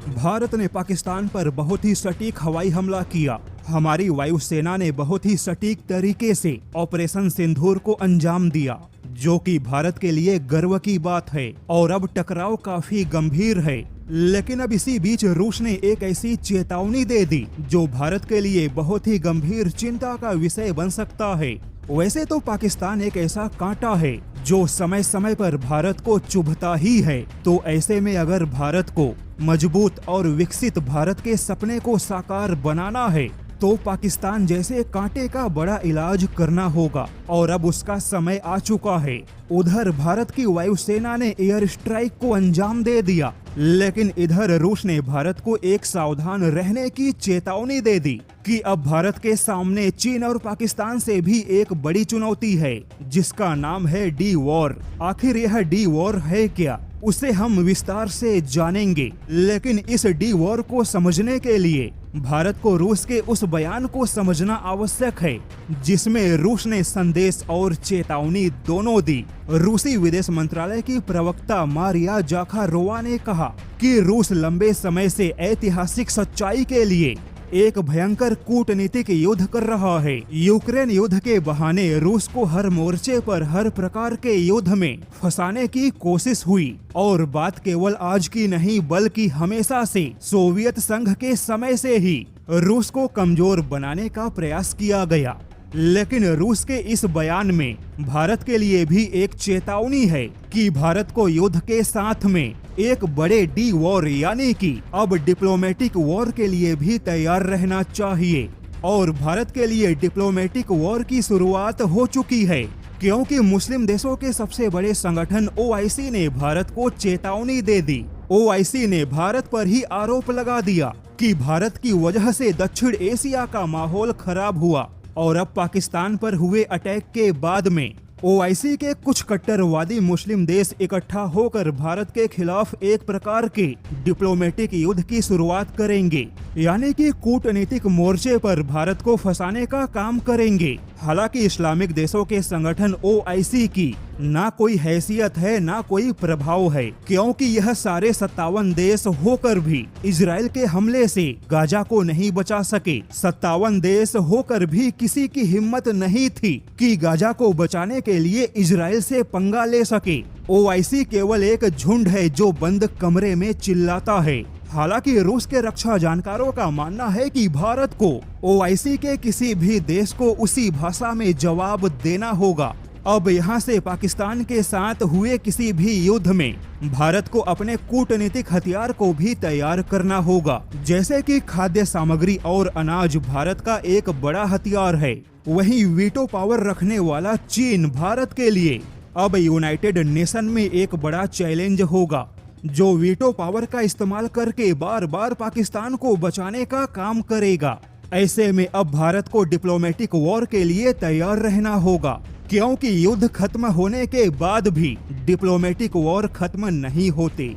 भारत ने पाकिस्तान पर बहुत ही सटीक हवाई हमला किया। हमारी वायुसेना ने बहुत ही सटीक तरीके से ऑपरेशन सिंदूर को अंजाम दिया, जो कि भारत के लिए गर्व की बात है। और अब टकराव काफी गंभीर है। लेकिन अब इसी बीच रूस ने एक ऐसी चेतावनी दे दी जो भारत के लिए बहुत ही गंभीर चिंता का विषय बन सकता है। वैसे तो पाकिस्तान एक ऐसा कांटा है जो समय समय पर भारत को चुभता ही है, तो ऐसे में अगर भारत को मजबूत और विकसित भारत के सपने को साकार बनाना है तो पाकिस्तान जैसे कांटे का बड़ा इलाज करना होगा, और अब उसका समय आ चुका है। उधर भारत की वायुसेना ने एयर स्ट्राइक को अंजाम दे दिया, लेकिन इधर रूस ने भारत को एक सावधान रहने की चेतावनी दे दी कि अब भारत के सामने चीन और पाकिस्तान से भी एक बड़ी चुनौती है, जिसका नाम है डी वॉर। आखिर यह डी वॉर है क्या, उसे हम विस्तार से जानेंगे। लेकिन इस डी वॉर को समझने के लिए भारत को रूस के उस बयान को समझना आवश्यक है, जिसमें रूस ने संदेश और चेतावनी दोनों दी। रूसी विदेश मंत्रालय की प्रवक्ता मारिया जाखारोवा ने कहा कि रूस लंबे समय से ऐतिहासिक सच्चाई के लिए एक भयंकर कूटनीतिक युद्ध कर रहा है। यूक्रेन युद्ध के बहाने रूस को हर मोर्चे पर हर प्रकार के युद्ध में फंसाने की कोशिश हुई, और बात केवल आज की नहीं बल्कि हमेशा से सोवियत संघ के समय से ही रूस को कमजोर बनाने का प्रयास किया गया। लेकिन रूस के इस बयान में भारत के लिए भी एक चेतावनी है कि भारत को युद्ध के साथ में एक बड़े डी वॉर यानी कि अब डिप्लोमेटिक वॉर के लिए भी तैयार रहना चाहिए। और भारत के लिए डिप्लोमेटिक वॉर की शुरुआत हो चुकी है, क्योंकि मुस्लिम देशों के सबसे बड़े संगठन OIC ने भारत को चेतावनी दे दी। OIC ने भारत पर ही आरोप लगा दिया कि भारत की वजह से दक्षिण एशिया का माहौल खराब हुआ। और अब पाकिस्तान पर हुए अटैक के बाद में OIC के कुछ कट्टरवादी मुस्लिम देश इकट्ठा होकर भारत के खिलाफ एक प्रकार के डिप्लोमेटिक युद्ध की शुरुआत करेंगे, यानी कि कूटनीतिक मोर्चे पर भारत को फंसाने का काम करेंगे। हालांकि इस्लामिक देशों के संगठन OIC की ना कोई हैसियत है ना कोई प्रभाव है, क्योंकि यह सारे 57 देश होकर भी इजराइल के हमले से गाजा को नहीं बचा सके। 57 देश होकर भी किसी की हिम्मत नहीं थी कि गाजा को बचाने के लिए इजराइल से पंगा ले सके। OIC केवल एक झुंड है जो बंद कमरे में चिल्लाता है। हालांकि रूस के रक्षा जानकारों का मानना है कि भारत को OIC के किसी भी देश को उसी भाषा में जवाब देना होगा। अब यहाँ से पाकिस्तान के साथ हुए किसी भी युद्ध में भारत को अपने कूटनीतिक हथियार को भी तैयार करना होगा, जैसे कि खाद्य सामग्री और अनाज भारत का एक बड़ा हथियार है। वहीं वीटो पावर रखने वाला चीन भारत के लिए अब यूनाइटेड नेशन में एक बड़ा चैलेंज होगा, जो वीटो पावर का इस्तेमाल करके बार बार पाकिस्तान को बचाने का काम करेगा। ऐसे में अब भारत को डिप्लोमेटिक वॉर के लिए तैयार रहना होगा, क्योंकि युद्ध खत्म होने के बाद भी डिप्लोमेटिक वॉर खत्म नहीं होते।